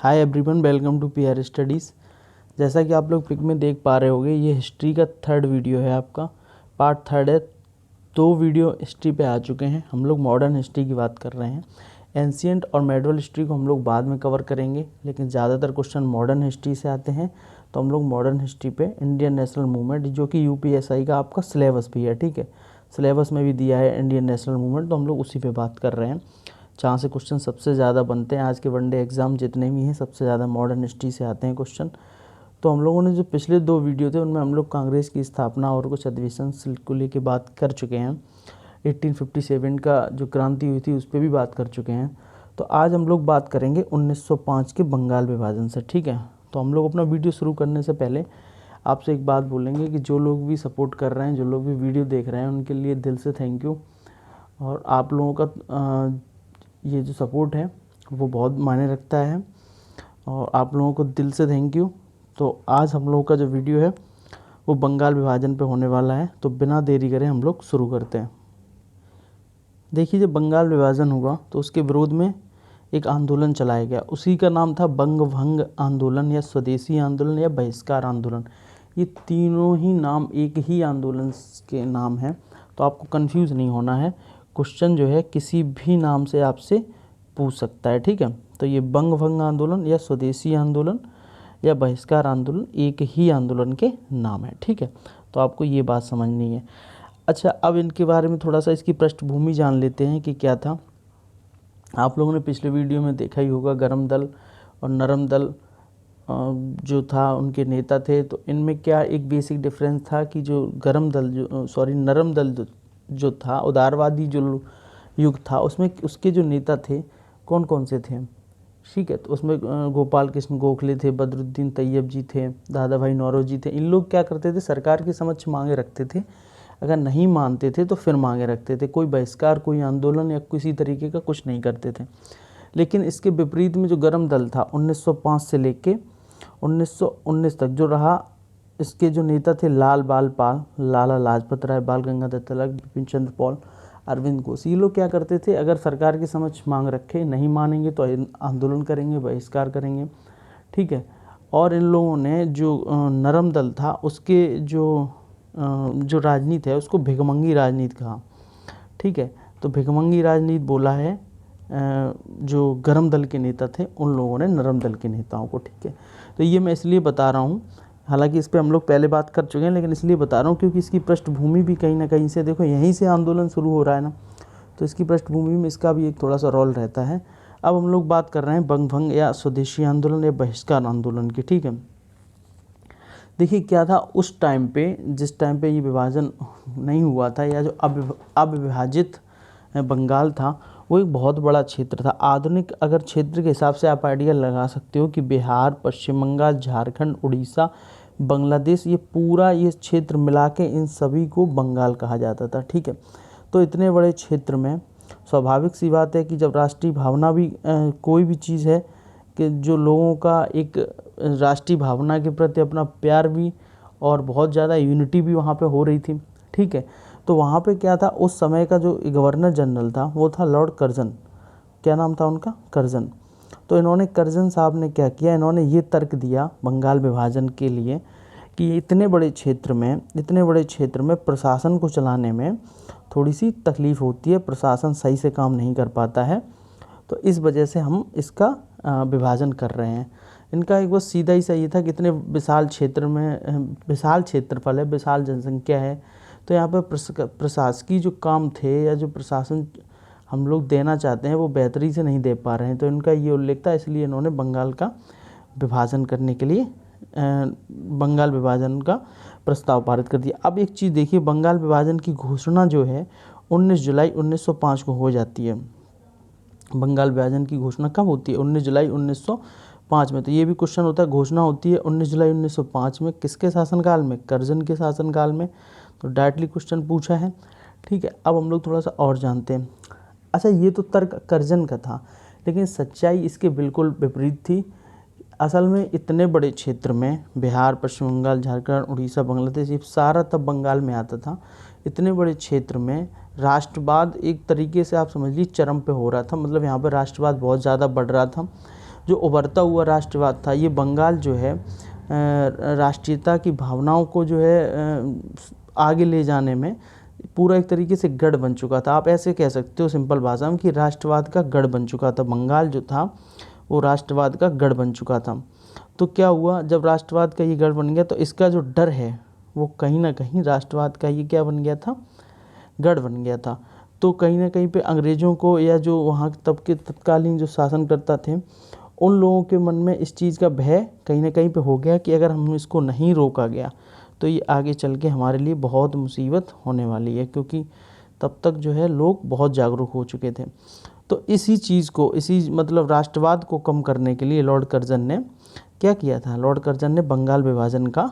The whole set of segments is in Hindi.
Hi everyone, welcome to PR studies. जैसा कि आप लोग पिक में देख पा रहे होंगे, ये हिस्ट्री का थर्ड वीडियो है, आपका पार्ट थर्ड है। 2 वीडियो हिस्ट्री पे आ चुके हैं। हम लोग मॉडर्न हिस्ट्री की बात कर रहे हैं। एंशिएंट और मेडवल हिस्ट्री को हम लोग बाद में कवर करेंगे, लेकिन ज़्यादातर क्वेश्चन मॉडर्न हिस्ट्री से आते हैं, तो हम लोग मॉडर्न हिस्ट्री पे इंडियन नेशनल मूवमेंट, जो कि यूपीएससी का आपका सिलेबस भी है, ठीक है, सिलेबस में भी दिया है इंडियन नेशनल मूवमेंट, तो हम लोग उसी पे बात कर रहे हैं, जहाँ से क्वेश्चन सबसे ज़्यादा बनते हैं। आज के वनडे एग्ज़ाम जितने भी हैं, सबसे ज़्यादा मॉडर्न हिस्ट्री से आते हैं क्वेश्चन। तो हम लोगों ने जो पिछले 2 वीडियो थे, उनमें हम लोग कांग्रेस की स्थापना और कुछ अधिवेशन को लेकर बात कर चुके हैं। 1857 का जो क्रांति हुई थी, उस पर भी बात कर चुके हैं। तो आज हम लोग बात करेंगे 1905 के बंगाल विभाजन से, ठीक है। तो हम लोग अपना वीडियो शुरू करने से पहले आपसे एक बात बोलेंगे कि जो लोग भी सपोर्ट कर रहे हैं, जो लोग भी वीडियो देख रहे हैं, उनके लिए दिल से थैंक यू। और आप लोगों का ये जो सपोर्ट है वो बहुत मायने रखता है, और आप लोगों को दिल से थैंक यू। तो आज हम लोगों का जो वीडियो है वो बंगाल विभाजन पे होने वाला है, तो बिना देरी करें हम लोग शुरू करते हैं। देखिए, जब बंगाल विभाजन हुआ तो उसके विरोध में एक आंदोलन चलाया गया। उसी का नाम था बंग भंग आंदोलन, या स्वदेशी आंदोलन, या बहिष्कार आंदोलन। ये तीनों ही नाम एक ही आंदोलन के नाम हैं, तो आपको कंफ्यूज नहीं होना है। क्वेश्चन जो है किसी भी नाम से आपसे पूछ सकता है, ठीक है। तो ये बंग भंग आंदोलन या स्वदेशी आंदोलन या बहिष्कार आंदोलन एक ही आंदोलन के नाम है, ठीक है। तो आपको ये बात समझनी है। अच्छा, अब इनके बारे में थोड़ा सा इसकी पृष्ठभूमि जान लेते हैं कि क्या था। आप लोगों ने पिछले वीडियो में देखा ही होगा, गर्म दल और नरम दल जो था, उनके नेता थे। तो इनमें क्या एक बेसिक डिफरेंस था कि जो नरम दल जो था, उदारवादी जो युग था, उसमें उसके जो नेता थे कौन कौन से थे, ठीक है। तो उसमें गोपाल कृष्ण गोखले थे, बदरुद्दीन तैयब जी थे, दादा भाई नौरोजी थे। इन लोग क्या करते थे, सरकार के समक्ष मांगे रखते थे। अगर नहीं मानते थे तो फिर मांगे रखते थे। कोई बहिष्कार, कोई आंदोलन या किसी तरीके का कुछ नहीं करते थे। लेकिन इसके विपरीत में जो गर्म दल था, 1905 से लेके 1919 तक जो रहा, इसके जो नेता थे लाल बाल पाल, लाला लाजपत राय, बाल गंगाधर तिलक, बिपिन चंद्र पॉल, अरविंद घोष। ये लोग क्या करते थे, अगर सरकार के समक्ष मांग रखे, नहीं मानेंगे तो आंदोलन करेंगे, बहिष्कार करेंगे, ठीक है। और इन लोगों ने जो नरम दल था, उसके जो राजनीति है उसको भिखमंगी राजनीति कहा, ठीक है। तो भिखमंगी राजनीति बोला है जो गर्म दल के नेता थे उन लोगों ने नरम दल के नेताओं को, ठीक है। तो ये मैं इसलिए बता रहा हूँ, हालांकि इस पर हम लोग पहले बात कर चुके हैं, लेकिन इसलिए बता रहा हूँ क्योंकि इसकी पृष्ठभूमि भी कहीं ना कहीं से, देखो यहीं से आंदोलन शुरू हो रहा है ना, तो इसकी पृष्ठभूमि में इसका भी एक थोड़ा सा रोल रहता है। अब हम लोग बात कर रहे हैं बंग भंग या स्वदेशी आंदोलन या बहिष्कार आंदोलन की, ठीक है। देखिए क्या था उस टाइम पे, जिस टाइम पे ये विभाजन नहीं हुआ था, या जो अविभाजित बंगाल था, वो एक बहुत बड़ा क्षेत्र था। आधुनिक अगर क्षेत्र के हिसाब से आप आइडिया लगा सकते हो कि बिहार, पश्चिम बंगाल, झारखंड, उड़ीसा, बांग्लादेश, ये पूरा ये क्षेत्र मिला के इन सभी को बंगाल कहा जाता था, ठीक है। तो इतने बड़े क्षेत्र में स्वाभाविक सी बात है कि जब राष्ट्रीय भावना भी कोई भी चीज़ है कि जो लोगों का एक राष्ट्रीय भावना के प्रति अपना प्यार भी और बहुत ज़्यादा यूनिटी भी वहाँ पे हो रही थी, ठीक है। तो वहाँ पे क्या था, उस समय का जो गवर्नर जनरल था वो था लॉर्ड कर्जन। क्या नाम था उनका? कर्जन। तो इन्होंने, कर्जन साहब ने क्या किया, इन्होंने ये तर्क दिया बंगाल विभाजन के लिए कि इतने बड़े क्षेत्र में प्रशासन को चलाने में थोड़ी सी तकलीफ़ होती है, प्रशासन सही से काम नहीं कर पाता है, तो इस वजह से हम इसका विभाजन कर रहे हैं। इनका एक बस सीधा ही सही था कि इतने विशाल क्षेत्र में, विशाल क्षेत्रफल है, विशाल जनसंख्या है, तो यहाँ पर प्रशासकीय जो काम थे या जो प्रशासन हम लोग देना चाहते हैं वो बेहतरी से नहीं दे पा रहे हैं। तो इनका ये उल्लेख था, इसलिए इन्होंने बंगाल का विभाजन करने के लिए बंगाल विभाजन का प्रस्ताव पारित कर दिया। अब एक चीज़ देखिए, बंगाल विभाजन की घोषणा जो है 19 जुलाई 1905 को हो जाती है। बंगाल विभाजन की घोषणा कब होती है? 19 जुलाई 1905 में। तो ये भी क्वेश्चन होता है, घोषणा होती है 19 जुलाई 1905 में, किसके शासनकाल में? कर्जन के शासनकाल में। तो डायरेक्टली क्वेश्चन पूछा है, ठीक है। अब हम लोग थोड़ा सा और जानते हैं। अच्छा, ये तो तर्क कर्जन का था, लेकिन सच्चाई इसके बिल्कुल विपरीत थी। असल में इतने बड़े क्षेत्र में, बिहार, पश्चिम बंगाल, झारखंड, उड़ीसा, बांग्लादेश, ये सारा तब बंगाल में आता था। इतने बड़े क्षेत्र में राष्ट्रवाद एक तरीके से आप समझ लीजिए चरम पे हो रहा था, मतलब यहाँ पर राष्ट्रवाद बहुत ज़्यादा बढ़ रहा था। जो उभरता हुआ राष्ट्रवाद था, ये बंगाल जो है राष्ट्रीयता की भावनाओं को जो है आगे ले जाने में पूरा एक तरीके से गढ़ बन चुका था। आप ऐसे कह सकते हो सिंपल भाषा में कि राष्ट्रवाद का गढ़ बन चुका था। बंगाल जो था वो राष्ट्रवाद का गढ़ बन चुका था। तो क्या हुआ, जब राष्ट्रवाद का ये गढ़ बन गया तो इसका जो डर है वो कहीं ना कहीं राष्ट्रवाद का ये क्या बन गया था, गढ़ बन गया था। तो कहीं ना कहीं पे अंग्रेज़ों को या जो वहाँ तब के तत्कालीन जो शासनकर्ता थे उन लोगों के मन में इस चीज़ का भय कहीं ना कहीं पे हो गया कि अगर हम इसको नहीं रोका गया तो ये आगे चल के हमारे लिए बहुत मुसीबत होने वाली है, क्योंकि तब तक जो है लोग बहुत जागरूक हो चुके थे। तो इसी चीज़ को, इसी मतलब राष्ट्रवाद को कम करने के लिए लॉर्ड कर्जन ने क्या किया था, लॉर्ड कर्जन ने बंगाल विभाजन का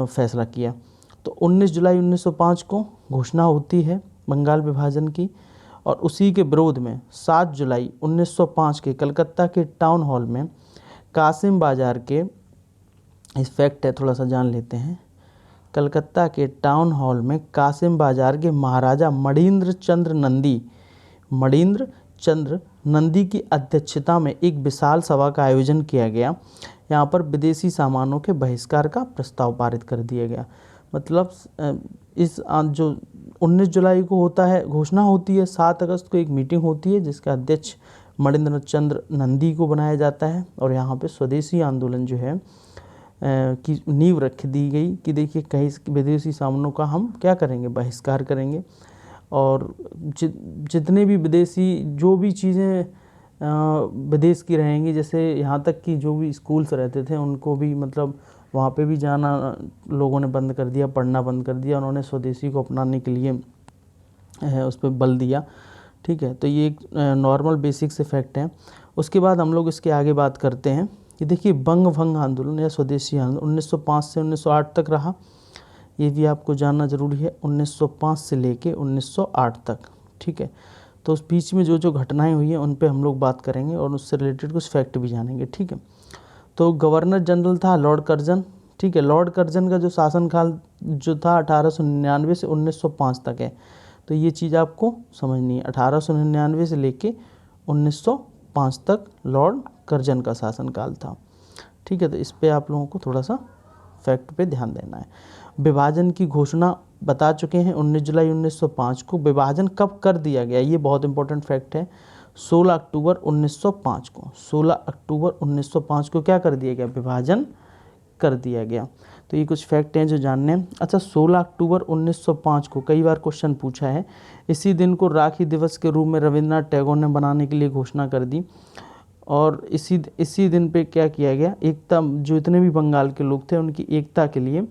फैसला किया। तो 19 जुलाई 1905 को घोषणा होती है बंगाल विभाजन की, और उसी के विरोध में 7 जुलाई 1905 के कलकत्ता के टाउन हॉल में कासिम बाजार के, इस फैक्ट है थोड़ा सा जान लेते हैं, कलकत्ता के टाउन हॉल में कासिम बाजार के महाराजा मणिंद्र चंद्र नंदी की अध्यक्षता में एक विशाल सभा का आयोजन किया गया। यहाँ पर विदेशी सामानों के बहिष्कार का प्रस्ताव पारित कर दिया गया। मतलब इस जो 19 जुलाई को होता है, घोषणा होती है, 7 अगस्त को एक मीटिंग होती है जिसका अध्यक्ष मणिंद्र चंद्र नंदी को बनाया जाता है, और यहाँ पे स्वदेशी आंदोलन जो है की नींव रख दी गई कि देखिए कहीं विदेशी सामानों का हम क्या करेंगे, बहिष्कार करेंगे, और जितने भी विदेशी जो भी चीज़ें विदेश की रहेंगी, जैसे यहाँ तक कि जो भी स्कूल्स रहते थे उनको भी मतलब वहाँ पे भी जाना लोगों ने बंद कर दिया, पढ़ना बंद कर दिया। उन्होंने स्वदेशी को अपनाने के लिए उस पर बल दिया। ठीक है, तो ये एक नॉर्मल बेसिक से फैक्ट है। उसके बाद हम लोग इसके आगे बात करते हैं कि देखिए बंग भंग आंदोलन या स्वदेशी आंदोलन 1905 से 1908 तक रहा। ये भी आपको जानना ज़रूरी है, 1905 से लेके 1908 तक। ठीक है, तो उस बीच में जो जो घटनाएं हुई हैं उन पे हम लोग बात करेंगे और उससे रिलेटेड कुछ फैक्ट भी जानेंगे। ठीक है, तो गवर्नर जनरल था लॉर्ड कर्जन। ठीक है, लॉर्ड कर्जन का जो शासनकाल जो था 1899 से 1905 तक है। तो ये चीज़ आपको समझनी है, 1899 से लेके 1905 तक लॉर्ड कर्जन का शासनकाल था। ठीक है, तो इस पे आप लोगों को थोड़ा सा फैक्ट पे ध्यान देना है। विभाजन की घोषणा बता चुके हैं 19 जुलाई 1905 को। विभाजन कब कर दिया गया, ये बहुत इंपॉर्टेंट फैक्ट है, 16 अक्टूबर 1905 को। 16 अक्टूबर 1905 को क्या कर दिया गया, विभाजन कर दिया गया। तो ये कुछ फैक्ट हैं जो जानने हैं। अच्छा, 16 अक्टूबर 1905 को कई बार क्वेश्चन पूछा है। इसी दिन को राखी दिवस के रूप में रविंद्रनाथ टैगोर ने बनाने के लिए घोषणा कर दी, और इसी दिन पे क्या किया गया, एकता, जो इतने भी बंगाल के लोग थे उनकी एकता के लिए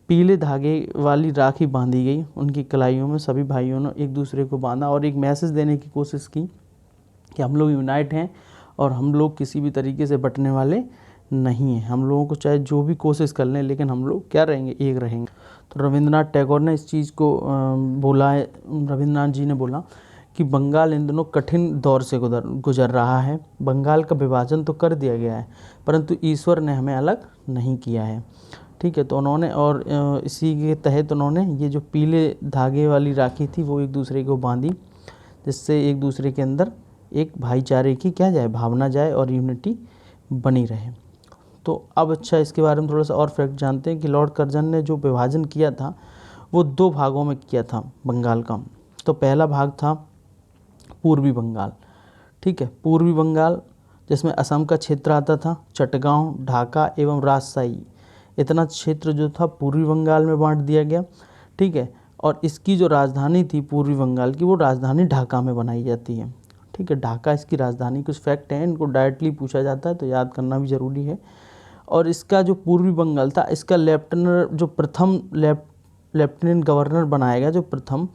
पीले धागे वाली राखी बांधी गई उनकी कलाइयों में। सभी भाइयों ने एक दूसरे को बांधा और एक मैसेज देने की कोशिश की कि हम लोग यूनाइट हैं और हम लोग किसी भी तरीके से बंटने वाले नहीं हैं। हम लोगों को चाहे जो भी कोशिश कर लें लेकिन हम लोग क्या रहेंगे, एक रहेंगे। तो रविंद्रनाथ टैगोर ने इस चीज़ को बोला है, रविंद्रनाथ जी ने बोला कि बंगाल इन दिनों कठिन दौर से गुजर रहा है। बंगाल का विभाजन तो कर दिया गया है परंतु ईश्वर ने हमें अलग नहीं किया है। ठीक है, तो उन्होंने और इसी के तहत उन्होंने ये जो पीले धागे वाली राखी थी वो एक दूसरे को बांधी, जिससे एक दूसरे के अंदर एक भाईचारे की क्या जाए, भावना जाए और यूनिटी बनी रहे। तो अब अच्छा इसके बारे में थोड़ा सा और फैक्ट जानते हैं कि लॉर्ड कर्जन ने जो विभाजन किया था वो 2 भागों में किया था बंगाल का। तो पहला भाग था पूर्वी बंगाल। ठीक है, पूर्वी बंगाल जिसमें असम का क्षेत्र आता था, चटगांव, ढाका एवं राजशाही, इतना क्षेत्र जो था पूर्वी बंगाल में बांट दिया गया। ठीक है, और इसकी जो राजधानी थी पूर्वी बंगाल की, वो राजधानी ढाका में बनाई जाती है। ठीक है, ढाका इसकी राजधानी। कुछ फैक्ट हैं, इनको डायरेक्टली पूछा जाता है तो याद करना भी ज़रूरी है। और इसका जो पूर्वी बंगाल था, इसका लेफ्टिनेंट गवर्नर बनाया गया जो प्रथम,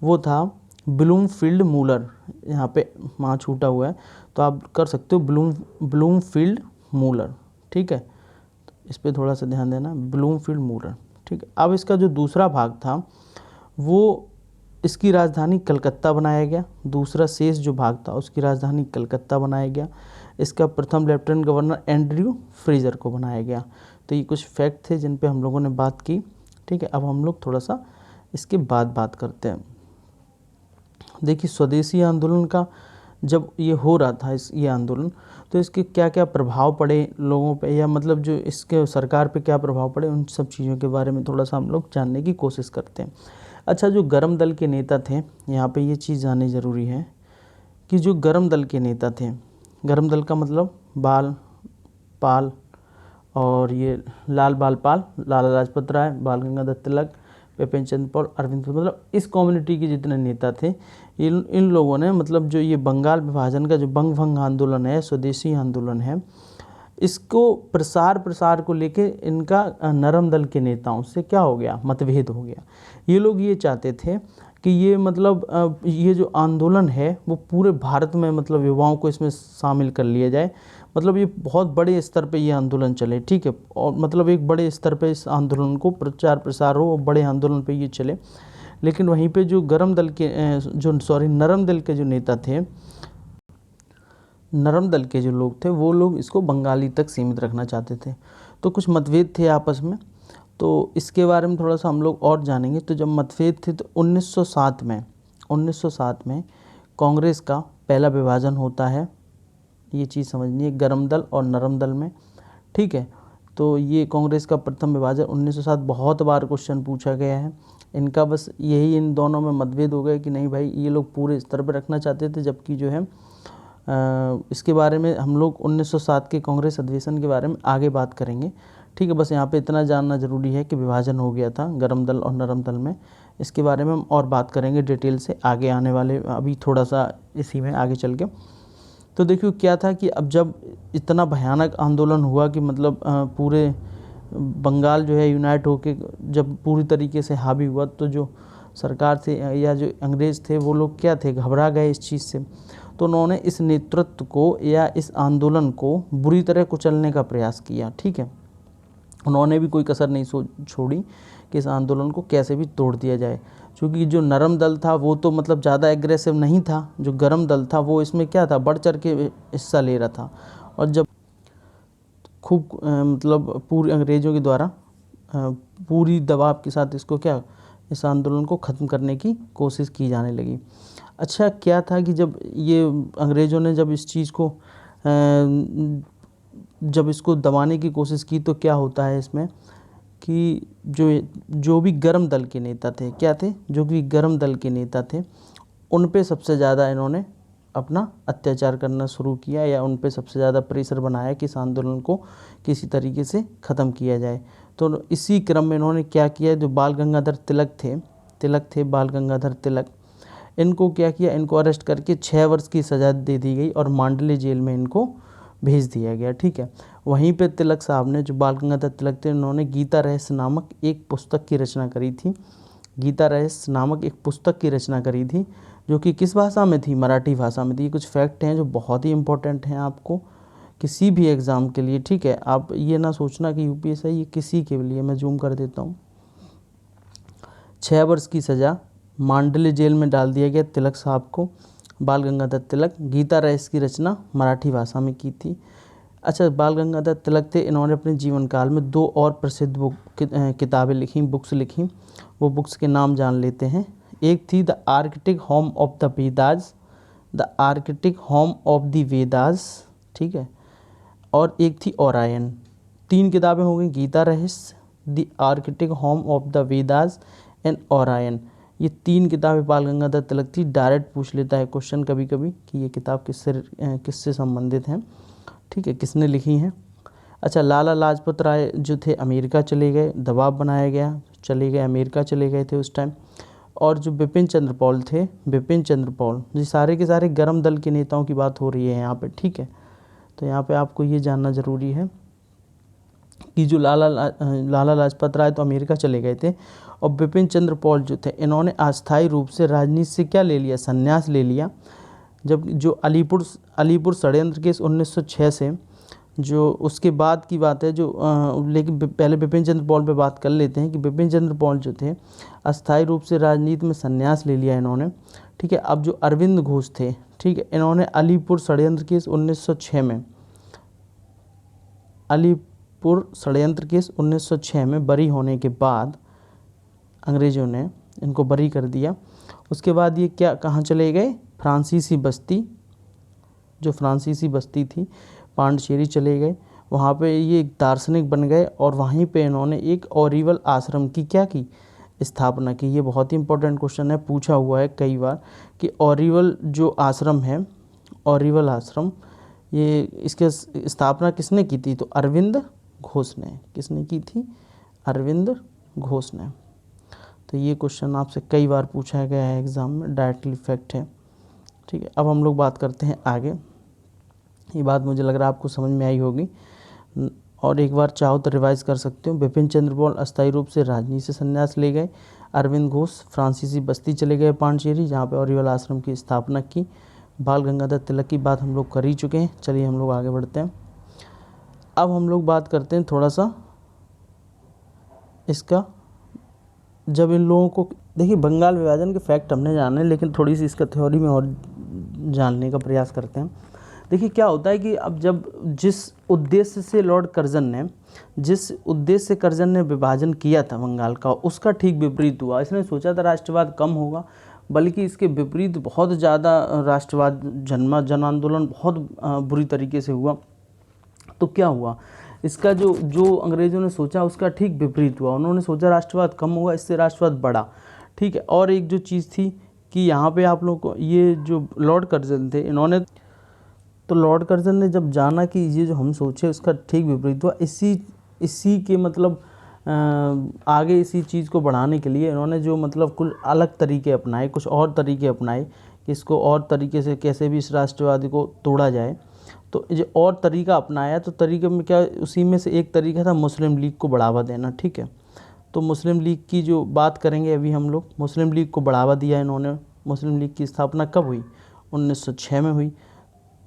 वो था ब्लूमफील्ड मूलर। यहाँ पे वहाँ छूटा हुआ है तो आप कर सकते हो ब्लूमफील्ड मूलर। ठीक है, इस पे थोड़ा सा ध्यान देना, ब्लूमफील्ड मूलर। ठीक है, अब इसका जो दूसरा भाग था वो इसकी राजधानी कलकत्ता बनाया गया। दूसरा शेष जो भाग था उसकी राजधानी कलकत्ता बनाया गया। इसका प्रथम लेफ्टिनेंट गवर्नर एंड्रयू फ्रेजर को बनाया गया। तो ये कुछ फैक्ट थे जिन पे हम लोगों ने बात की। ठीक है, अब हम लोग थोड़ा सा इसके बाद बात करते हैं। देखिए स्वदेशी आंदोलन का जब ये हो रहा था ये आंदोलन, तो इसके क्या क्या प्रभाव पड़े लोगों पे, या मतलब जो इसके सरकार पे क्या प्रभाव पड़े, उन सब चीज़ों के बारे में थोड़ा सा हम लोग जानने की कोशिश करते हैं। अच्छा, जो गर्म दल के नेता थे, यहाँ पे ये चीज़ जाननी ज़रूरी है कि जो गर्म दल के नेता थे, गर्म दल का मतलब बाल पाल और ये लाल बाल पाल, लाला लाजपत राय, बाल गंगाधर तिलक, विपिन चंद्र पाल, अरविंद, मतलब इस कम्युनिटी के जितने नेता थे, इन लोगों ने मतलब जो ये बंगाल विभाजन का जो बंग भंग आंदोलन है, स्वदेशी आंदोलन है, इसको प्रसार को लेके इनका नरम दल के नेताओं से क्या हो गया, मतभेद हो गया। ये लोग ये चाहते थे कि ये मतलब ये जो आंदोलन है वो पूरे भारत में मतलब युवाओं को इसमें शामिल कर लिया जाए, मतलब ये बहुत बड़े स्तर पे ये आंदोलन चले, ठीक है, और मतलब एक बड़े स्तर पे इस आंदोलन को प्रचार प्रसार हो और बड़े आंदोलन पे ये चले। लेकिन वहीं पे जो नरम दल के जो नेता थे, नरम दल के जो लोग थे, वो लोग इसको बंगाली तक सीमित रखना चाहते थे। तो कुछ मतभेद थे आपस में, तो इसके बारे में थोड़ा सा हम लोग और जानेंगे। तो जब मतभेद थे तो 1907 में कांग्रेस का पहला विभाजन होता है। ये चीज़ समझनी है, गर्म दल और नरम दल में, ठीक है। तो ये कांग्रेस का प्रथम विभाजन 1907, बहुत बार क्वेश्चन पूछा गया है इनका, बस यही इन दोनों में मतभेद हो गए कि नहीं भाई ये लोग पूरे स्तर पर रखना चाहते थे, जबकि जो है इसके बारे में हम लोग 1907 के कांग्रेस अधिवेशन के बारे में आगे बात करेंगे, ठीक है। बस यहाँ पे इतना जानना ज़रूरी है कि विभाजन हो गया था गर्म दल और नरम दल में। इसके बारे में हम और बात करेंगे डिटेल से आगे आने वाले, अभी थोड़ा सा इसी में आगे चल के। तो देखिए क्या था कि अब जब इतना भयानक आंदोलन हुआ कि मतलब पूरे बंगाल जो है यूनाइट होके जब पूरी तरीके से हावी हुआ, तो जो सरकार से या जो अंग्रेज़ थे वो लोग क्या थे, घबरा गए इस चीज़ से। तो उन्होंने इस नेतृत्व को या इस आंदोलन को बुरी तरह कुचलने का प्रयास किया, ठीक है। उन्होंने भी कोई कसर नहीं छोड़ी कि इस आंदोलन को कैसे भी तोड़ दिया जाए, क्योंकि जो नरम दल था वो तो मतलब ज़्यादा एग्रेसिव नहीं था, जो गर्म दल था वो इसमें क्या था, बढ़ चढ़ के हिस्सा ले रहा था। और जब खूब मतलब पूरे अंग्रेज़ों के द्वारा पूरी दबाव के साथ इसको क्या, इस आंदोलन को ख़त्म करने की कोशिश की जाने लगी। अच्छा, क्या था कि जब ये अंग्रेज़ों ने जब इस चीज़ को जब इसको दबाने की कोशिश की, तो क्या होता है इसमें कि जो भी गर्म दल के नेता थे, क्या थे, जो भी गर्म दल के नेता थे, उन पे सबसे ज़्यादा इन्होंने अपना अत्याचार करना शुरू किया, या उन पे सबसे ज़्यादा प्रेशर बनाया कि इस आंदोलन को किसी तरीके से ख़त्म किया जाए। तो इसी क्रम में इन्होंने क्या किया, जो बाल गंगाधर तिलक थे बाल गंगाधर तिलक, इनको क्या किया, इनको अरेस्ट करके 6 वर्ष की सज़ा दे दी गई और मांडले जेल में इनको भेज दिया गया, ठीक है। वहीं पे तिलक साहब ने, जो बाल गंगाधर तिलक थे, उन्होंने गीता रहस्य नामक एक पुस्तक की रचना करी थी। गीता रहस्य नामक एक पुस्तक की रचना करी थी, जो कि किस भाषा में थी, मराठी भाषा में थी। ये कुछ फैक्ट हैं जो बहुत ही इंपॉर्टेंट हैं आपको किसी भी एग्ज़ाम के लिए, ठीक है। आप ये ना सोचना कि यूपीएससी, ये किसी के लिए, मैं जूम कर देता हूँ। 6 वर्ष की सज़ा, मांडले जेल में डाल दिया गया तिलक साहब को, बाल गंगाधर तिलक। गीता रहस्य की रचना मराठी भाषा में की थी। अच्छा, बाल गंगाधर तिलक थे, इन्होंने अपने जीवन काल में 2 और प्रसिद्ध किताबें लिखी, बुक्स लिखी। वो बुक्स के नाम जान लेते हैं। एक थी the Arctic home of the Vedas, the Arctic home of the Vedas, ठीक है, और एक थी ओरायन। 3 किताबें हो गई, गीता रहस्य, the Arctic home of the Vedas and Orion. ये 3 किताबें बाल गंगाधर तिलक थी। डायरेक्ट पूछ लेता है क्वेश्चन कभी कभी कि ये किताब किससे संबंधित हैं, ठीक है, किसने लिखी हैं। अच्छा, लाला लाजपत राय जो थे अमेरिका चले गए, दबाव बनाया गया, चले गए अमेरिका, चले गए थे उस टाइम। और जो बिपिन चंद्र पॉल थे, बिपिन चंद्र पॉल, ये सारे के सारे गर्म दल के नेताओं की बात हो रही है यहाँ पे, ठीक है। तो यहाँ पे आपको ये जानना ज़रूरी है कि जो लाला लाजपत राय तो अमेरिका चले गए थे, और बिपिन चंद्र पॉल जो थे, इन्होंने अस्थायी रूप से राजनीति से क्या ले लिया, संन्यास ले लिया। जब जो अलीपुर षड्यंत्र केस 1906 से, जो उसके बाद की बात है, जो लेकिन पहले बिपिन चंद्र पॉल पे बात कर लेते हैं कि बिपिन चंद्र पॉल जो थे अस्थायी रूप से राजनीति में संन्यास ले लिया इन्होंने, ठीक है। अब जो अरविंद घोष थे, ठीक है, इन्होंने अलीपुर षड्यंत्र केस 1906 में, अलीपुर षड्यंत्र केस 1906 में बरी होने के बाद अंग्रेज़ों ने इनको बरी कर दिया। उसके बाद ये क्या, कहाँ चले गए, फ्रांसीसी बस्ती, जो फ्रांसीसी बस्ती थी पांडिचेरी चले गए, वहाँ पे ये एक दार्शनिक बन गए और वहीं पे इन्होंने एक ओरिवल आश्रम की क्या की, स्थापना की। ये बहुत ही इंपॉर्टेंट क्वेश्चन है, पूछा हुआ है कई बार कि ओरिवल जो आश्रम है, ओरिवल आश्रम, ये इसके स्थापना किसने की थी, तो अरविंद घोष ने। किसने की थी, अरविंद घोष ने। तो ये क्वेश्चन आपसे कई बार पूछा गया है एग्ज़ाम में, डायरेक्टली फैक्ट है। ठीक है, अब हम लोग बात करते हैं आगे। ये बात मुझे लग रहा है आपको समझ में आई होगी, और एक बार चाहो तो रिवाइज कर सकते हो। बिपिन चंद्र पाल अस्थायी रूप से राजनीति से संन्यास ले गए। अरविंद घोष फ्रांसीसी बस्ती चले गए पांडिचेरी, जहाँ पे ओरिवल आश्रम की स्थापना की। बाल गंगाधर तिलक की बात हम लोग कर ही चुके हैं। चलिए हम लोग आगे बढ़ते हैं। अब हम लोग बात करते हैं थोड़ा सा इसका, जब इन लोगों को, देखिए बंगाल विभाजन के फैक्ट हमने जाने, लेकिन थोड़ी सी इसका थ्योरी में और जानने का प्रयास करते हैं। देखिए क्या होता है कि अब जब जिस उद्देश्य से लॉर्ड कर्जन ने, जिस उद्देश्य से कर्जन ने विभाजन किया था बंगाल का, उसका ठीक विपरीत हुआ। इसने सोचा था राष्ट्रवाद कम होगा, बल्कि इसके विपरीत बहुत ज़्यादा राष्ट्रवाद जन्मा, जन आंदोलन बहुत बुरी तरीके से हुआ। तो क्या हुआ, इसका जो अंग्रेज़ों ने सोचा उसका ठीक विपरीत हुआ। उन्होंने सोचा राष्ट्रवाद कम होगा, इससे राष्ट्रवाद बढ़ा। ठीक है, और एक जो चीज़ थी कि यहाँ पे आप लोग को, ये जो लॉर्ड कर्जन थे, इन्होंने, तो लॉर्ड कर्जन ने जब जाना कि ये जो हम सोचे उसका ठीक विपरीत हुआ, इसी के मतलब आगे इसी चीज़ को बढ़ाने के लिए इन्होंने जो मतलब कुछ अलग तरीके अपनाए, कुछ और तरीके अपनाए कि इसको और तरीके से कैसे भी इस राष्ट्रवादी को तोड़ा जाए। तो जो और तरीका अपनाया, तो तरीके में क्या, उसी में से एक तरीका था मुस्लिम लीग को बढ़ावा देना। ठीक है, तो मुस्लिम लीग की जो बात करेंगे अभी हम लोग, मुस्लिम लीग को बढ़ावा दिया इन्होंने। मुस्लिम लीग की स्थापना कब हुई, 1906 में हुई।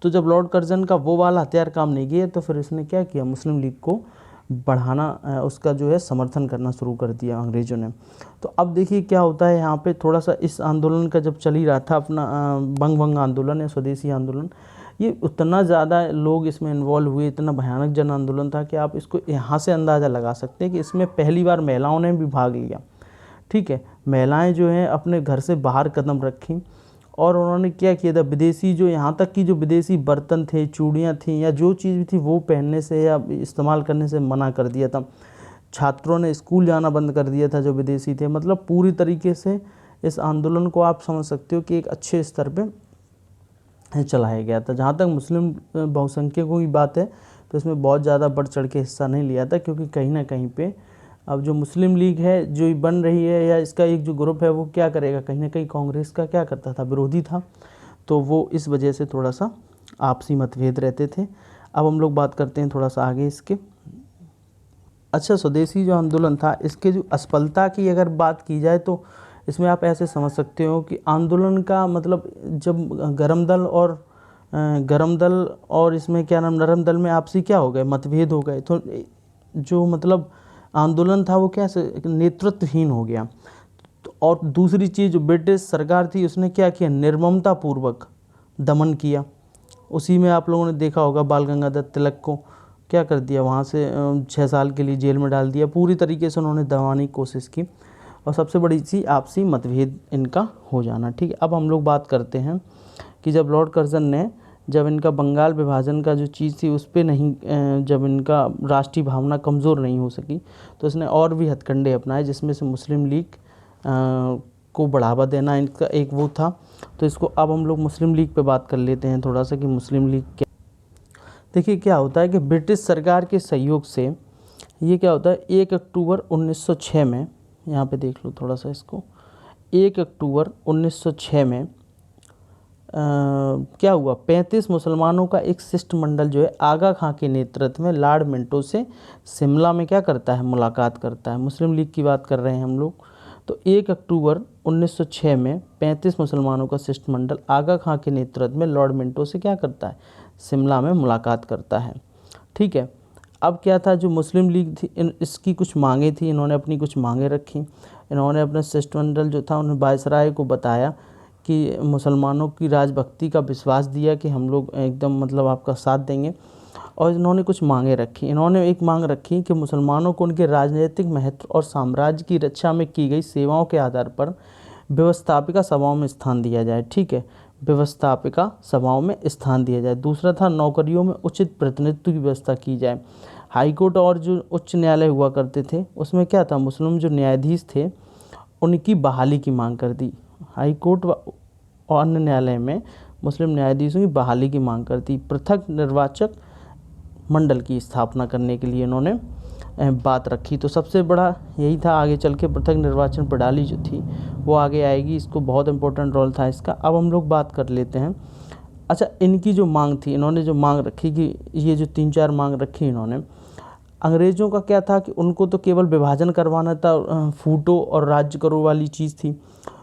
तो जब लॉर्ड कर्जन का वो वाला हथियार काम नहीं किया, तो फिर इसने क्या किया, मुस्लिम लीग को बढ़ाना, उसका जो है समर्थन करना शुरू कर दिया अंग्रेज़ों ने। तो अब देखिए क्या होता है यहाँ पे, थोड़ा सा इस आंदोलन का जब चल ही रहा था अपना बंग आंदोलन या स्वदेशी आंदोलन, ये उतना ज़्यादा लोग इसमें इन्वॉल्व हुए, इतना भयानक जन आंदोलन था कि आप इसको यहाँ से अंदाज़ा लगा सकते हैं कि इसमें पहली बार महिलाओं ने भी भाग लिया। ठीक है, महिलाएं जो हैं अपने घर से बाहर कदम रखीं, और उन्होंने क्या किया था, विदेशी जो, यहाँ तक कि जो विदेशी बर्तन थे, चूड़ियाँ थीं या जो चीज़ भी थी, वो पहनने से या इस्तेमाल करने से मना कर दिया था। छात्रों ने स्कूल जाना बंद कर दिया था जो विदेशी थे। मतलब पूरी तरीके से इस आंदोलन को आप समझ सकते हो कि एक अच्छे स्तर पे चलाया गया था। जहाँ तक मुस्लिम बहुसंख्यकों की बात है, तो इसमें बहुत ज़्यादा बढ़ चढ़ के हिस्सा नहीं लिया था, क्योंकि कहीं ना कहीं पे अब जो मुस्लिम लीग है जो बन रही है, या इसका एक जो ग्रुप है, वो क्या करेगा, कहीं ना कहीं कांग्रेस का क्या करता था, विरोधी था। तो वो इस वजह से थोड़ा सा आपसी मतभेद रहते थे। अब हम लोग बात करते हैं थोड़ा सा आगे इसके। अच्छा, स्वदेशी जो आंदोलन था, इसके जो असफलता की अगर बात की जाए, तो इसमें आप ऐसे समझ सकते हो कि आंदोलन का मतलब, जब गरम दल और इसमें क्या नाम, नरम दल में आपसी क्या हो गए, मतभेद हो गए। तो जो मतलब आंदोलन था वो क्या, नेतृत्वहीन हो गया। तो और दूसरी चीज़, जो ब्रिटिश सरकार थी उसने क्या किया, निर्ममता पूर्वक दमन किया। उसी में आप लोगों ने देखा होगा, बाल गंगाधर तिलक को क्या कर दिया, वहाँ से 6 साल के लिए जेल में डाल दिया। पूरी तरीके से उन्होंने दबाने की कोशिश की, और सबसे बड़ी चीज़ आपसी मतभेद इनका हो जाना। ठीक है, अब हम लोग बात करते हैं कि जब लॉर्ड कर्जन ने, जब इनका बंगाल विभाजन का जो चीज़ थी उस पर नहीं, जब इनका राष्ट्रीय भावना कमज़ोर नहीं हो सकी, तो इसने और भी हथकंडे अपनाए, जिसमें से मुस्लिम लीग को बढ़ावा देना इनका एक वो था। तो इसको अब हम लोग मुस्लिम लीग पे बात कर लेते हैं थोड़ा सा कि मुस्लिम लीग क्या। देखिए क्या होता है कि ब्रिटिश सरकार के सहयोग से ये क्या होता है, 1 अक्टूबर 1906 में, यहाँ पे देख लो थोड़ा सा इसको, 1 अक्टूबर 1906 में क्या हुआ, 35 मुसलमानों का एक शिष्टमंडल जो है आगा खां के नेतृत्व में लॉर्ड मिंटो से शिमला में क्या करता है, मुलाकात करता है। मुस्लिम लीग की बात कर रहे हैं हम लोग। तो 1 अक्टूबर 1906 में 35 मुसलमानों का शिष्टमंडल आगा खां के नेतृत्व में लॉर्ड मिंटो से क्या करता है, शिमला में मुलाकात करता है। ठीक है, अब क्या था, जो मुस्लिम लीग थी इसकी कुछ मांगें थी, इन्होंने अपनी कुछ मांगें रखी। इन्होंने अपना शिष्टमंडल जो था उन्हें वायसराय को बताया कि मुसलमानों की राजभक्ति का विश्वास दिया कि हम लोग एकदम मतलब आपका साथ देंगे, और इन्होंने कुछ मांगें रखी। इन्होंने एक मांग रखी कि मुसलमानों को उनके राजनीतिक महत्व और साम्राज्य की रक्षा में की गई सेवाओं के आधार पर व्यवस्थापिका सभाओं में स्थान दिया जाए। ठीक है, व्यवस्थापिका सभाओं में स्थान दिया जाए। दूसरा था नौकरियों में उचित प्रतिनिधित्व की व्यवस्था की जाए। हाईकोर्ट और जो उच्च न्यायालय हुआ करते थे उसमें क्या था, मुस्लिम जो न्यायाधीश थे उनकी बहाली की मांग कर दी। हाईकोर्ट और अन्य न्यायालय में मुस्लिम न्यायाधीशों की बहाली की मांग कर दी। पृथक निर्वाचक मंडल की स्थापना करने के लिए इन्होंने बात रखी। तो सबसे बड़ा यही था, आगे चल के पृथक निर्वाचन प्रणाली जो थी वो आगे आएगी, इसको बहुत इंपॉर्टेंट रोल था इसका। अब हम लोग बात कर लेते हैं। अच्छा, इनकी जो मांग थी, इन्होंने जो मांग रखी कि ये जो 3-4 मांग रखी इन्होंने, अंग्रेज़ों का क्या था कि उनको तो केवल विभाजन करवाना था, फूटो और राज्य करो वाली चीज़ थी।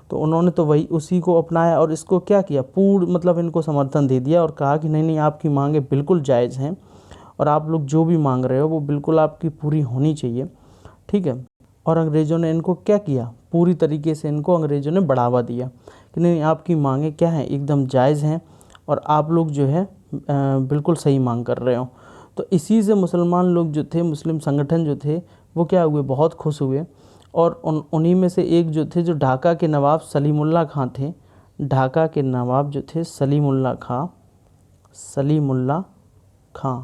तो उन्होंने तो वही उसी को अपनाया और इसको क्या किया, पूर्ण मतलब इनको समर्थन दे दिया और कहा कि नहीं नहीं, आपकी मांगें बिल्कुल जायज़ हैं और आप लोग जो भी मांग रहे हो वो बिल्कुल आपकी पूरी होनी चाहिए, ठीक है। और अंग्रेज़ों ने इनको क्या किया, पूरी तरीके से इनको अंग्रेज़ों ने बढ़ावा दिया कि नहीं, आपकी मांगें क्या हैं, एकदम जायज़ हैं और आप लोग जो है बिल्कुल सही मांग कर रहे हो। तो इसी से मुसलमान लोग जो थे, मुस्लिम संगठन जो थे वो क्या हुए, बहुत खुश हुए। और उन्हीं में से एक जो थे, जो ढाका के नवाब सलीमुल्लाह खां थे, ढाका के नवाब जो थे सलीमुल्लाह खां,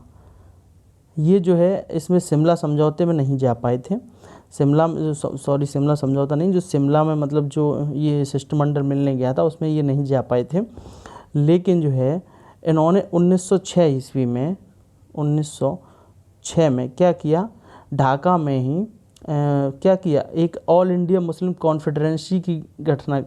ये जो है इसमें शिमला समझौते में नहीं जा पाए थे। शिमला समझौता नहीं, जो शिमला में मतलब जो ये शिष्टमंडल मिलने गया था उसमें ये नहीं जा पाए थे। लेकिन जो है इन्होंने 1906 ईस्वी में 1906 में क्या किया, ढाका में ही क्या किया, एक ऑल इंडिया मुस्लिम कॉन्फेडरेंसी की गठन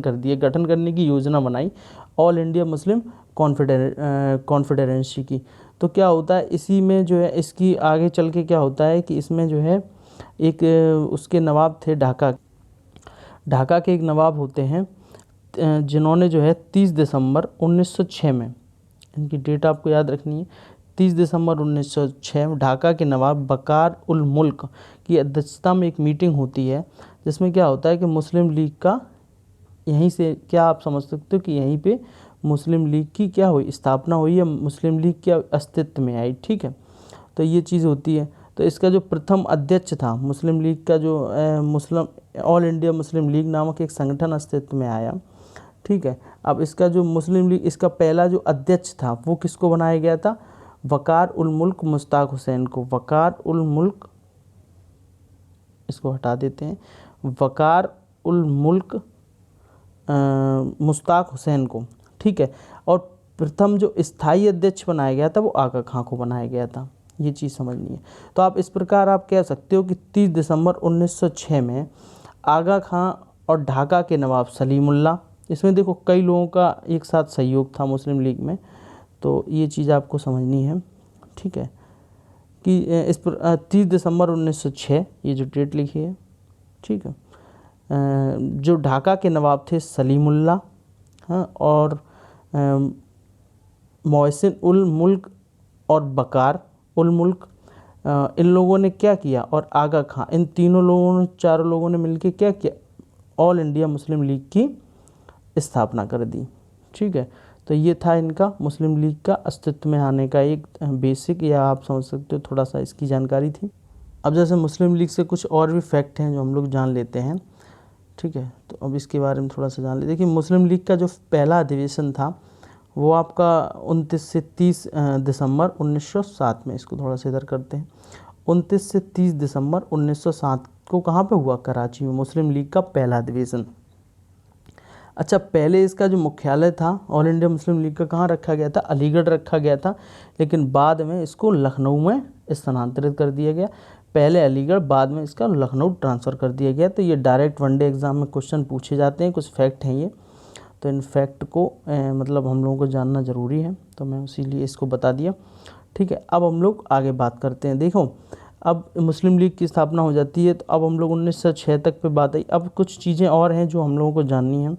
कर दिया, गठन करने की योजना बनाई, ऑल इंडिया मुस्लिम कॉन्फेडरेंसी की। तो क्या होता है इसी में जो है, इसकी आगे चल के क्या होता है कि इसमें जो है एक उसके नवाब थे, ढाका के एक नवाब होते हैं जिन्होंने जो है 30 दिसंबर 1906 में, इनकी डेट आपको याद रखनी है, 30 दिसंबर 1906 में ढाका के नवाब बकार उल मुल्क की अध्यक्षता में एक मीटिंग होती है, जिसमें क्या होता है कि मुस्लिम लीग का, यहीं से क्या आप समझ सकते हो कि यहीं पे मुस्लिम लीग की क्या हुई, स्थापना हुई है, मुस्लिम लीग के अस्तित्व में आई, ठीक है। तो ये चीज़ होती है। तो इसका जो प्रथम अध्यक्ष था मुस्लिम लीग का, जो मुस्लिम ऑल इंडिया मुस्लिम लीग नामक एक संगठन अस्तित्व में आया, ठीक है। अब इसका जो मुस्लिम लीग, इसका पहला जो अध्यक्ष था वो किसको बनाया गया था, वकार उल मुल्क मुश्ताक हुसैन को। वकार उल मुल्क, इसको हटा देते हैं, वकार उल मुल्क मुश्ताक हुसैन को, ठीक है। और प्रथम जो स्थायी अध्यक्ष बनाया गया था वो आगा खां को बनाया गया था, ये चीज़ समझनी है। तो आप इस प्रकार आप कह सकते हो कि 30 दिसंबर 1906 में आगा खां और ढाका के नवाब सलीमुल्लाह, इसमें देखो कई लोगों का एक साथ सहयोग था मुस्लिम लीग में, तो ये चीज़ आपको समझनी है, ठीक है। कि इस पर 30 दिसंबर 1906 ये जो डेट लिखी है, ठीक है। जो ढाका के नवाब थे सलीमुल्लाह, हाँ, और मोहसिन उल मुल्क और बकार उल मुल्क, इन लोगों ने क्या किया, और आगा खां, इन तीनों लोगों ने, चारों लोगों ने मिलकर क्या किया, ऑल इंडिया मुस्लिम लीग की स्थापना कर दी, ठीक है। तो ये था इनका मुस्लिम लीग का अस्तित्व में आने का एक बेसिक, या आप समझ सकते हो थोड़ा सा इसकी जानकारी थी। अब जैसे मुस्लिम लीग से कुछ और भी फैक्ट हैं जो हम लोग जान लेते हैं, ठीक है। तो अब इसके बारे में थोड़ा सा जान लेते। देखिए, मुस्लिम लीग का जो पहला अधिवेशन था वो आपका 29 से 30 दिसंबर 1907 में, इसको थोड़ा सा इधर करते हैं, 29 से 30 दिसंबर 1907 को कहाँ पे हुआ, कराची में, मुस्लिम लीग का पहला अधिवेशन। अच्छा, पहले इसका जो मुख्यालय था ऑल इंडिया मुस्लिम लीग का कहाँ रखा गया था, अलीगढ़ रखा गया था, लेकिन बाद में इसको लखनऊ में स्थानांतरित कर दिया गया। पहले अलीगढ़, बाद में इसका लखनऊ ट्रांसफ़र कर दिया गया। तो ये डायरेक्ट वनडे एग्ज़ाम में क्वेश्चन पूछे जाते हैं, कुछ फैक्ट हैं ये, तो इन फैक्ट को मतलब हम लोगों को जानना ज़रूरी है, तो मैं इसीलिए इसको बता दिया, ठीक है। अब हम लोग आगे बात करते हैं। देखो, अब मुस्लिम लीग की स्थापना हो जाती है, तो अब हम लोग 1906 तक पे बात आई। अब कुछ चीज़ें और हैं जो हम लोगों को जाननी है,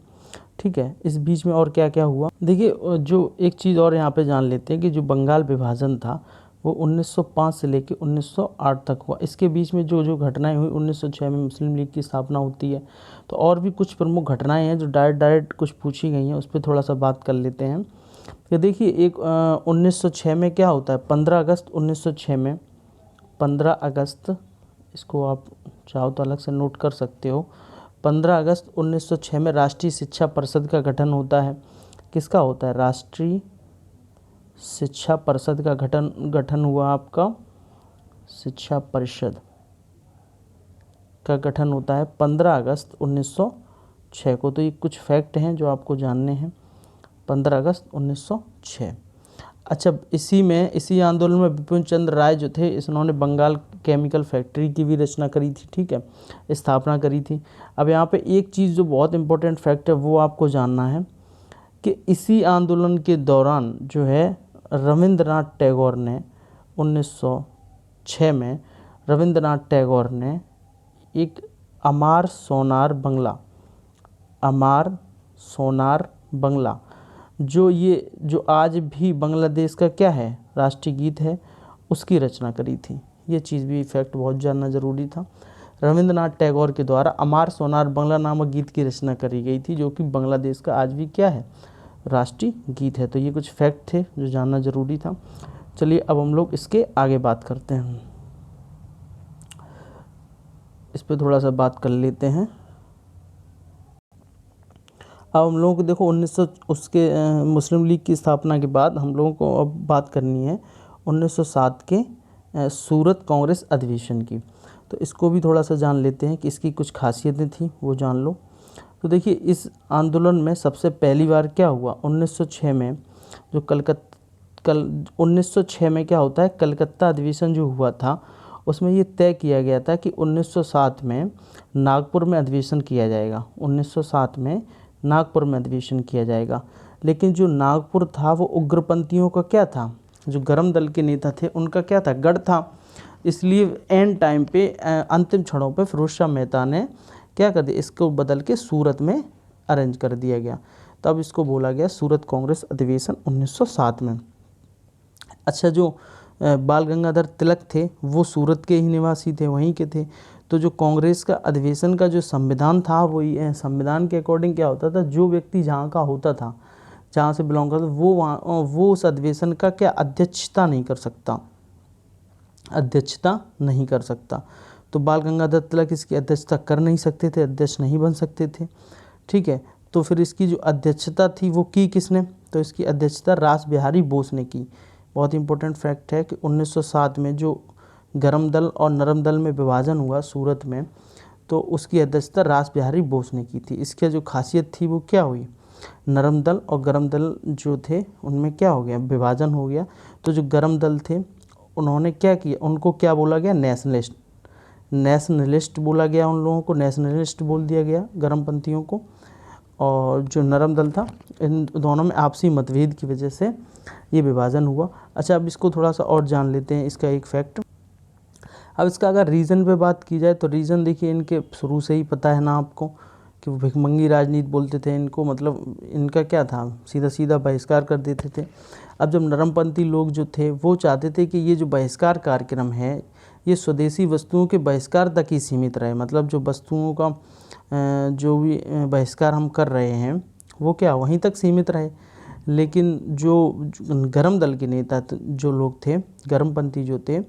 ठीक है। इस बीच में और क्या क्या हुआ, देखिए, जो एक चीज़ और यहाँ पे जान लेते हैं कि जो बंगाल विभाजन था वो 1905 से लेकर 1908 तक हुआ। इसके बीच में जो जो घटनाएं हुई, 1906 में मुस्लिम लीग की स्थापना होती है, तो और भी कुछ प्रमुख घटनाएं हैं जो डायरेक्ट कुछ पूछी गई हैं, उस पर थोड़ा सा बात कर लेते हैं। तो देखिए, एक 1906 में क्या होता है, 15 अगस्त 1906 में, 15 अगस्त, इसको आप चाहो तो अलग से नोट कर सकते हो, 15 अगस्त 1906 में राष्ट्रीय शिक्षा परिषद का गठन होता है। किसका होता है? राष्ट्रीय शिक्षा परिषद का गठन हुआ आपका, शिक्षा परिषद का गठन होता है 15 अगस्त 1906 को। तो ये कुछ फैक्ट हैं जो आपको जानने हैं। 15 अगस्त 1906। अच्छा, इसी आंदोलन में विपिन चंद्र राय जो थे, इन्होंने बंगाल केमिकल फैक्ट्री की भी रचना करी थी, ठीक है, स्थापना करी थी। अब यहाँ पे एक चीज़ जो बहुत इंपॉर्टेंट फैक्ट है वो आपको जानना है कि इसी आंदोलन के दौरान जो है रविंद्रनाथ टैगोर ने 1906 में रविंद्रनाथ टैगोर ने एक अमार सोनार बंगला जो आज भी बांग्लादेश का क्या है, राष्ट्रीय गीत है, उसकी रचना करी थी। ये चीज़ भी फैक्ट बहुत जानना ज़रूरी था। रविंद्रनाथ टैगोर के द्वारा अमार सोनार बंगला नामक गीत की रचना करी गई थी, जो कि बांग्लादेश का आज भी क्या है, राष्ट्रीय गीत है। तो ये कुछ फैक्ट थे जो जानना ज़रूरी था। चलिए अब हम लोग इसके आगे बात करते हैं, इस पर थोड़ा सा बात कर लेते हैं। अब हम लोगों को देखो 1900 मुस्लिम लीग की स्थापना के बाद हम लोगों को अब बात करनी है 1907 के सूरत कांग्रेस अधिवेशन की। तो इसको भी थोड़ा सा जान लेते हैं कि इसकी कुछ खासियतें थी, वो जान लो। तो देखिए, इस आंदोलन में सबसे पहली बार क्या हुआ, 1906 में जो 1906 में क्या होता है, कलकत्ता अधिवेशन जो हुआ था, उसमें ये तय किया गया था कि 1907 में नागपुर में अधिवेशन किया जाएगा। 1907 में नागपुर में अधिवेशन किया जाएगा। लेकिन जो नागपुर था वो उग्रपंथियों का क्या था, जो गरम दल के नेता थे उनका क्या था, गढ़ था। इसलिए एंड टाइम पे अंतिम क्षणों पे फिरोज शाह मेहता ने क्या कर दिया, इसको बदल के सूरत में अरेंज कर दिया गया। तब इसको बोला गया सूरत कांग्रेस अधिवेशन 1907 में। अच्छा, जो बाल गंगाधर तिलक थे वो सूरत के ही निवासी थे, वहीं के थे। तो जो कांग्रेस का अधिवेशन का जो संविधान था वो संविधान के अकॉर्डिंग क्या होता था, जो व्यक्ति जहाँ का होता था, जहाँ से बिलोंग करता, वो उस अधिवेशन का क्या अध्यक्षता नहीं कर सकता। तो बाल गंगाधर तिलक इसकी अध्यक्षता कर नहीं सकते थे, अध्यक्ष नहीं बन सकते थे, ठीक है। तो फिर इसकी जो अध्यक्षता थी वो की किसने, तो इसकी अध्यक्षता रास बिहारी बोस ने की। बहुत इंपॉर्टेंट फैक्ट है कि 1907 में जो गरम दल और नरम दल में विभाजन हुआ सूरत में, तो उसकी अध्यक्षता रास बिहारी बोस ने की थी। इसकी जो खासियत थी वो क्या हुई, नरम दल और गरम दल जो थे उनमें क्या हो गया, विभाजन हो गया। तो जो गरम दल थे उन्होंने क्या किया, उनको क्या बोला गया, नेशनलिस्ट बोला गया, उन लोगों को नेशनलिस्ट बोल दिया गया, गरमपंथियों को। और जो नरम दल था, इन दोनों में आपसी मतभेद की वजह से ये विभाजन हुआ। अच्छा, अब इसको थोड़ा सा और जान लेते हैं, इसका एक फैक्ट। अब इसका अगर रीज़न पे बात की जाए तो रीज़न देखिए, इनके शुरू से ही पता है ना आपको कि वो भिखमंगी राजनीति बोलते थे इनको, मतलब इनका क्या था, सीधा सीधा बहिष्कार कर देते थे। अब जब नरमपंथी लोग जो थे वो चाहते थे कि ये जो बहिष्कार कार्यक्रम है ये स्वदेशी वस्तुओं के बहिष्कार तक ही सीमित रहे, मतलब जो वस्तुओं का जो भी बहिष्कार हम कर रहे हैं वो क्या वहीं तक सीमित रहे। लेकिन जो गरम दल के नेता जो लोग थे, गरमपंथी जो थे,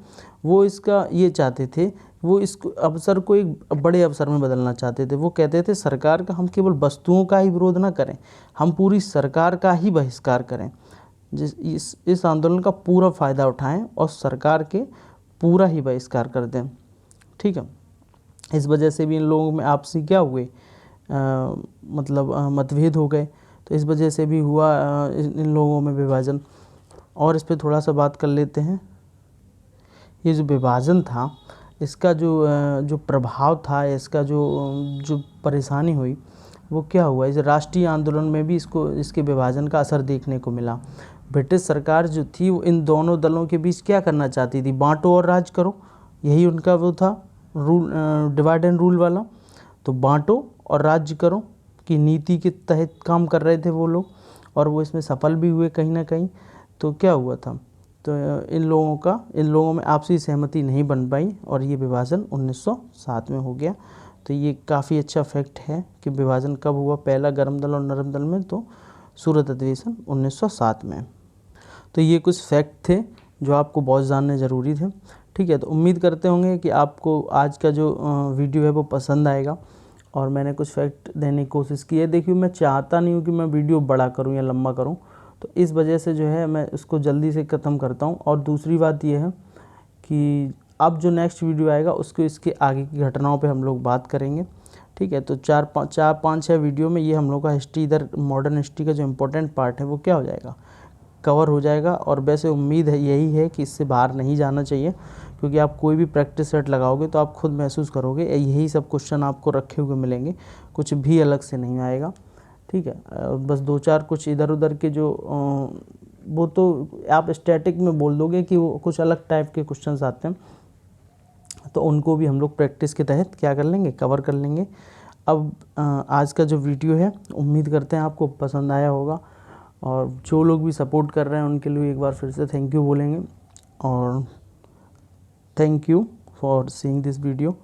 वो इसका ये चाहते थे, वो इस अवसर को एक बड़े अवसर में बदलना चाहते थे। वो कहते थे सरकार का हम केवल वस्तुओं का ही विरोध ना करें, हम पूरी सरकार का ही बहिष्कार करें, इस आंदोलन का पूरा फ़ायदा उठाएं और सरकार के पूरा ही बहिष्कार कर दें, ठीक है। इस वजह से भी इन लोगों में आपसी क्या हुए, मतलब मतभेद हो गए। तो इस वजह से भी हुआ इन लोगों में विभाजन। और इस पे थोड़ा सा बात कर लेते हैं। ये जो विभाजन था इसका जो प्रभाव था, इसका जो परेशानी हुई वो क्या हुआ, इस राष्ट्रीय आंदोलन में भी इसके विभाजन का असर देखने को मिला। ब्रिटिश सरकार जो थी वो इन दोनों दलों के बीच क्या करना चाहती थी, बांटो और राज करो, यही उनका वो था रूल, डिवाइड एंड रूल वाला। तो बांटो और राज्य करो की नीति के तहत काम कर रहे थे वो लोग, और वो इसमें सफल भी हुए कहीं ना कहीं। तो क्या हुआ था, तो इन लोगों में आपसी सहमति नहीं बन पाई और ये विभाजन 1907 में हो गया। तो ये काफ़ी अच्छा फैक्ट है कि विभाजन कब हुआ, पहला गरम दल और नरम दल में, तो सूरत अधिवेशन 1907 में। तो ये कुछ फैक्ट थे जो आपको बहुत जानने ज़रूरी थे, ठीक है। तो उम्मीद करते होंगे कि आपको आज का जो वीडियो है वो पसंद आएगा, और मैंने कुछ फैक्ट देने की कोशिश की है। देखिए मैं चाहता नहीं हूँ कि मैं वीडियो बड़ा करूँ या लंबा करूँ, तो इस वजह से जो है मैं उसको जल्दी से ख़त्म करता हूँ। और दूसरी बात ये है कि अब जो नेक्स्ट वीडियो आएगा उसको इसके आगे की घटनाओं पे हम लोग बात करेंगे, ठीक है। तो 4-5-6 वीडियो में ये हम लोग का हिस्ट्री, इधर मॉडर्न हिस्ट्री का जो इम्पोर्टेंट पार्ट है वो क्या हो जाएगा, कवर हो जाएगा। और वैसे उम्मीद है यही है कि इससे बाहर नहीं जाना चाहिए, क्योंकि आप कोई भी प्रैक्टिस सेट लगाओगे तो आप खुद महसूस करोगे यही सब क्वेश्चन आपको रखे हुए मिलेंगे, कुछ भी अलग से नहीं आएगा, ठीक है। बस 2-4 कुछ इधर उधर के जो वो तो आप स्टैटिक में बोल दोगे कि वो कुछ अलग टाइप के क्वेश्चंस आते हैं, तो उनको भी हम लोग प्रैक्टिस के तहत क्या कर लेंगे, कवर कर लेंगे। अब आज का जो वीडियो है उम्मीद करते हैं आपको पसंद आया होगा, और जो लोग भी सपोर्ट कर रहे हैं उनके लिए एक बार फिर से थैंक यू बोलेंगे। और thank you for seeing this video.